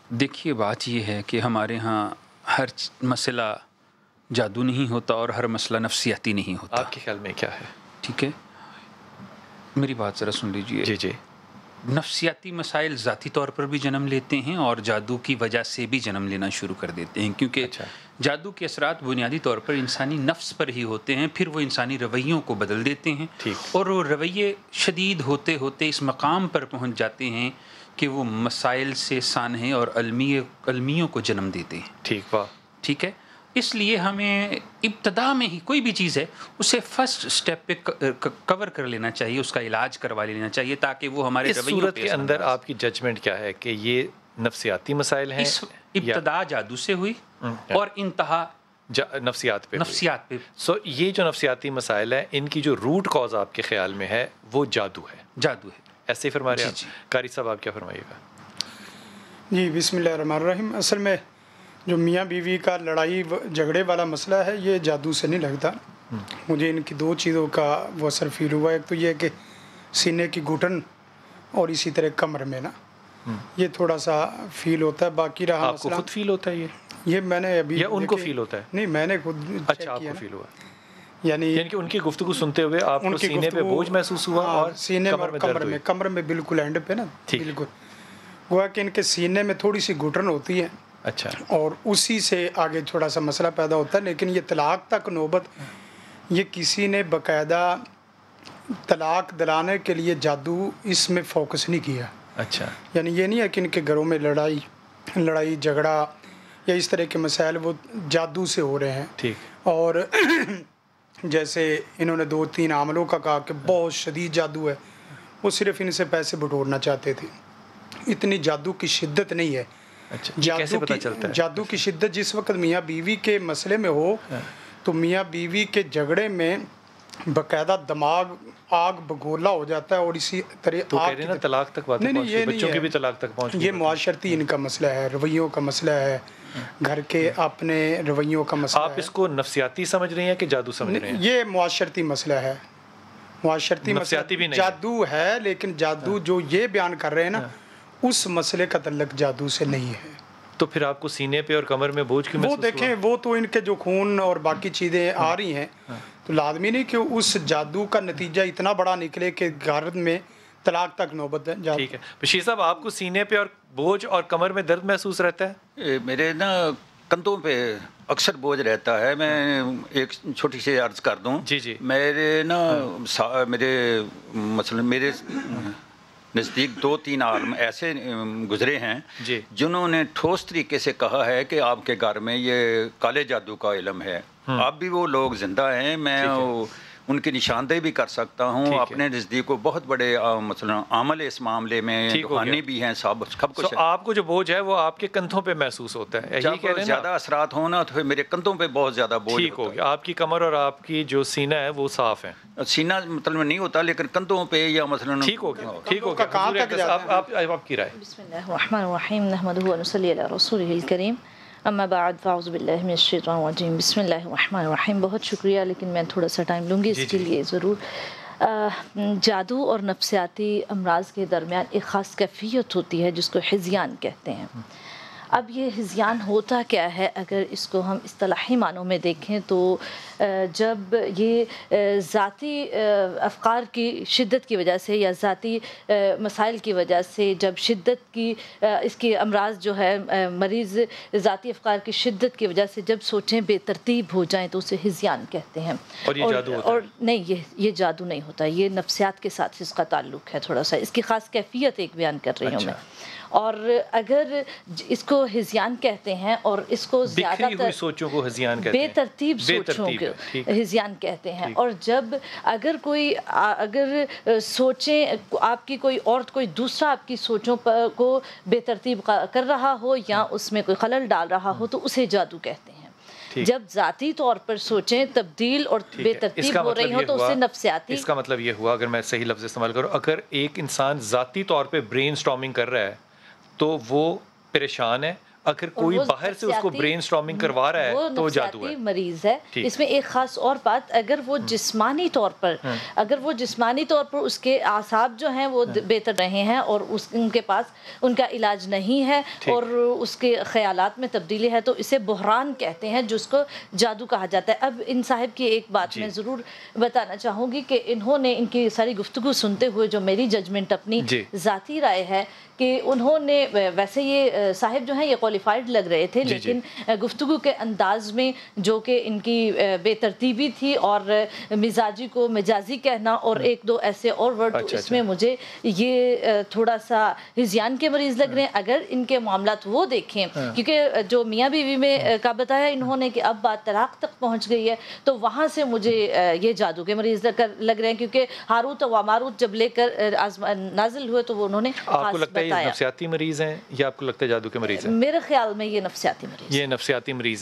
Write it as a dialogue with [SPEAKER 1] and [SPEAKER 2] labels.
[SPEAKER 1] دیکھیے بات یہ ہے کہ ہمارے ہاں ہر مسئلہ جادو نہیں ہوتا اور ہر مسئلہ نفسیاتی نہیں ہوتا.
[SPEAKER 2] آپ کے خیال میں کیا ہے؟
[SPEAKER 1] ٹھیک ہے، میری بات ذرا سن لیجئے.
[SPEAKER 2] جی جی.
[SPEAKER 1] نفسیاتی مسائل ذاتی طور پر بھی جنم لیتے ہیں اور جادو کی وجہ سے بھی جنم لینا شروع کر دیتے ہیں، کیونکہ
[SPEAKER 2] اچھا.
[SPEAKER 1] جادو کے اثرات بنیادی طور پر انسانی نفس پر ہی ہوتے ہیں، پھر وہ انسانی رویوں کو بدل دیتے ہیں.
[SPEAKER 2] ٹھیک.
[SPEAKER 1] اور وہ رویے شدید ہوتے ہوتے اس مقام پر پہنچ جاتے ہیں کہ وہ مسائل سے سانحے اور علمیوں کو جنم دیتے ہیں.
[SPEAKER 2] ٹھیک. واہ.
[SPEAKER 1] ٹھیک ہے، اس لیے ہمیں ابتدا میں ہی کوئی بھی چیز ہے اسے فرسٹ سٹیپ پہ کور کر لینا چاہیے، اس کا علاج کروا لینا چاہیے تاکہ وہ ہمارے
[SPEAKER 2] اس
[SPEAKER 1] رویوں
[SPEAKER 2] صورت
[SPEAKER 1] پہ
[SPEAKER 2] کے اندر آپ کی ججمنٹ کیا ہے کہ یہ نفسیاتی مسائل ہیں؟
[SPEAKER 1] اس ابتدا جادو سے ہوئی اور انتہا
[SPEAKER 2] نفسیات پہ.
[SPEAKER 1] نفسیات پہ.
[SPEAKER 2] سو یہ جو نفسیاتی مسائل ہیں ان کی جو روٹ کاز آپ کے خیال میں ہے وہ جادو ہے.
[SPEAKER 1] جادو ہے.
[SPEAKER 2] ایسے ہی فرما رہے ہیں
[SPEAKER 1] جی.
[SPEAKER 2] قاری صاحب آپ کیا فرمائیے گا؟
[SPEAKER 3] جی بسم اللہ الرحمن الرحیم. اصل میں جو میاں بیوی کا لڑائی جھگڑے والا مسئلہ ہے یہ جادو سے نہیں لگتا. مجھے ان کی دو چیزوں کا وہ اثر فیل ہوا. ایک تو یہ کہ سینے کی گھٹن اور اسی طرح کمر میں نا یہ تھوڑا سا فیل ہوتا ہے. باقی رہا
[SPEAKER 2] آپ کو خود فیل ہوتا ہے
[SPEAKER 3] یہ میں نے ابھی
[SPEAKER 2] یا ان کو فیل ہوتا ہے؟
[SPEAKER 3] نہیں میں نے خود.
[SPEAKER 2] اچھا آپ کو فیل ہوا
[SPEAKER 3] یعنی
[SPEAKER 2] کہ ان کی گفتگو سنتے ہوئے آپ کو سینے پہ بوجھ محسوس ہوا اور
[SPEAKER 3] سینے میں کمر میں بالکل اینڈ پہ نا بالکل ہوا کہ ان کے سینے میں تھوڑی سی گھٹن ہوتی ہے.
[SPEAKER 2] اچھا. اور
[SPEAKER 3] اسی سے آگے تھوڑا سا مسئلہ پیدا ہوتا ہے. لیکن یہ طلاق تک نوبت یہ کسی نے باقاعدہ طلاق دلانے کے لیے جادو اس میں فوکس نہیں کیا.
[SPEAKER 2] اچھا.
[SPEAKER 3] یعنی یہ نہیں ہے کہ ان کے گھروں میں لڑائی جھگڑا یا اس طرح کے مسائل وہ جادو سے ہو رہے ہیں.
[SPEAKER 2] ٹھیک.
[SPEAKER 3] اور جیسے انہوں نے 2-3 عاملوں کا کہا کہ بہت شدید جادو ہے، وہ صرف ان سے پیسے بٹورنا چاہتے تھے. اتنی جادو کی شدت نہیں ہے.
[SPEAKER 2] اچھا. کیسے پتہ چلتا ہے
[SPEAKER 3] جادو کی شدت؟ جس وقت میاں بیوی کے مسئلے میں ہو تو میاں بیوی کے جھگڑے میں باقاعدہ دماغ آگ بگولا ہو جاتا ہے. اور اسی طرح
[SPEAKER 2] تو کہہ رہے ہیں نا طلاق تک باتیں پہنچ گئی، بچوں کی بھی طلاق تک پہنچ گئی.
[SPEAKER 3] یہ معاشرتی ان کا مسئلہ ہے، رویوں کا مسئلہ ہے، گھر کے اپنے رویوں کا مسئلہ ہے.
[SPEAKER 2] آپ اس کو نفسیاتی سمجھ رہے ہیں کہ جادو سمجھ رہے ہیں؟
[SPEAKER 3] یہ معاشرتی مسئلہ ہے. معاشرتی
[SPEAKER 2] نفسیاتی بھی نہیں
[SPEAKER 3] جادو ہے، لیکن جادو جو یہ بیان کر رہے ہیں نا اس مسئلے کا تعلق جادو سے نہیں ہے.
[SPEAKER 2] تو پھر آپ کو سینے پہ اور کمر میں بوجھ کیوں محسوس ہوا؟
[SPEAKER 3] وہ دیکھیں وہ تو ان کے جو خون اور باقی چیزیں آ رہی ہیں تو لازمی نہیں کہ اس جادو کا نتیجہ اتنا بڑا نکلے کہ گھر میں طلاق تک نوبت ہے.
[SPEAKER 2] ٹھیک ہے. بشیر صاحب آپ کو سینے پہ اور بوجھ اور کمر میں درد محسوس رہتا ہے؟
[SPEAKER 4] میرے نا کندھوں پہ اکثر بوجھ رہتا ہے. میں ایک چھوٹی سی عرض کر دوں.
[SPEAKER 2] جی جی.
[SPEAKER 4] میرے مثلا میرے نزدیک 2-3 عالم ایسے گزرے ہیں
[SPEAKER 2] جی.
[SPEAKER 4] جنہوں نے ٹھوس طریقے سے کہا ہے کہ آپ کے گھر میں یہ کالے جادو کا علم ہے. اب بھی وہ لوگ زندہ ہیں، میں ان کی نشاندہی بھی کر سکتا ہوں. اپنے نزدیک کو بہت بڑے مثلا عامل اس معاملے میں روحانی بھی ہیں، سب کچھ.
[SPEAKER 2] آپ کو جو بوجھ ہے وہ آپ کے کندھوں پہ محسوس ہوتا ہے؟
[SPEAKER 4] جب زیادہ اثرات ہونا تو پھر میرے کندھوں پہ بہت زیادہ بوجھ.
[SPEAKER 2] ٹھیک ہو گیا. آپ کی کمر اور آپ کی جو سینہ ہے وہ صاف ہے؟
[SPEAKER 4] سینہ مطلب نہیں ہوتا لیکن کندھوں پہ یا مثلا
[SPEAKER 2] ٹھیک ہو گیا. ٹھیک ہو گیا. آپ کی رائے؟
[SPEAKER 5] بسم اللہ الرحمن الرحیم نحمده ونصلی علی رسوله الکریم اما بعد فاعوذ باللہ من الشیطان الرجیم بسم اللہ الرحمن الرحیم. بہت شکریہ، لیکن میں تھوڑا سا ٹائم لوں گی اس کے لیے ضرور. جادو اور نفسیاتی امراض کے درمیان ایک خاص کیفیت ہوتی ہے جس کو ہذیان کہتے ہیں. اب یہ ہذیان ہوتا کیا ہے؟ اگر اس کو ہم اصطلاحی معنوں میں دیکھیں تو جب یہ ذاتی افکار کی شدت کی وجہ سے یا ذاتی مسائل کی وجہ سے جب شدت کی اس کی امراض جو ہے مریض ذاتی افکار کی شدت کی وجہ سے جب سوچیں بے ترتیب ہو جائیں تو اسے ہذیان کہتے ہیں.
[SPEAKER 2] اور یہ جادو ہوتا ہے؟
[SPEAKER 5] اور نہیں، یہ جادو نہیں ہوتا، یہ نفسیات کے ساتھ اس کا تعلق ہے. تھوڑا سا اس کی خاص کیفیت ایک بیان کر رہی ہوں میں. اور اگر اس کو ہذیان کہتے ہیں اور اس کو زیادہ تر
[SPEAKER 2] سوچوں کو ہذیان کہتے ہیں،
[SPEAKER 5] بے ترتیب سوچوں کو ہذیان کہتے ہیں. اور جب اگر سوچیں آپ کی کوئی اور کوئی دوسرا آپ کی سوچوں کو بے ترتیب کر رہا ہو یا اس میں کوئی خلل ڈال رہا ہو تو اسے جادو کہتے ہیں. جب ذاتی طور پر سوچیں تبدیل اور بے ترتیب ہو رہی ہو تو اسے نفسیاتی.
[SPEAKER 2] اس کا مطلب یہ ہوا، اگر میں صحیح لفظ استعمال کروں، اگر ایک انسان ذاتی طور پہ برین سٹارمنگ کر رہا ہے تو وہ پریشان ہے اگر کوئی باہر سے اس کو برین سٹارمنگ کروا رہا ہے تو جادو ہے،
[SPEAKER 5] مریض ہے۔ اس میں ایک خاص اور بات، اگر وہ جسمانی طور پر اس کے اعصاب جو ہیں وہ بہتر رہے ہیں اور ان کے پاس ان کا علاج نہیں ہے اور اس کے خیالات میں تبدیلی ہے، تو اسے بحران کہتے ہیں، جس کو جادو کہا جاتا ہے۔ اب ان صاحب کی ایک بات میں ضرور بتانا چاہوں گی کہ انہوں نے، ان کی ساری گفتگو سنتے ہوئے جو میری ججمنٹ اپنی ذاتی رائے ہے کہ انہوں نے، ویسے یہ صاحب جو ہیں یہ کوالیفائڈ لگ رہے تھے، لیکن گفتگو کے انداز میں جو کہ ان کی بے ترتیبی تھی اور مزاجی کو مجازی کہنا اور ایک دو ایسے اور ورڈ، اس میں مجھے یہ تھوڑا سا ہذیان کے مریض لگ رہے ہیں۔ اگر ان کے معاملات وہ دیکھیں، کیونکہ جو میاں بیوی میں کا بتایا انہوں نے کہ اب بات طلاق تک پہنچ گئی ہے، تو وہاں سے مجھے یہ جادو کے مریض لگ رہے ہیں، کیونکہ ہاروت و ماروت جب لے کر نازل ہوئے تو وہ انہوں نے
[SPEAKER 2] آپ کو لگتا ہے یہ نفسیاتی مریض ہیں یا آپ کو لگتا ہے جادو کے مریض ہیں؟
[SPEAKER 5] میرے خیال میں یہ نفسیاتی مریض ہیں۔
[SPEAKER 2] یہ نفسیاتی مریض ہیں۔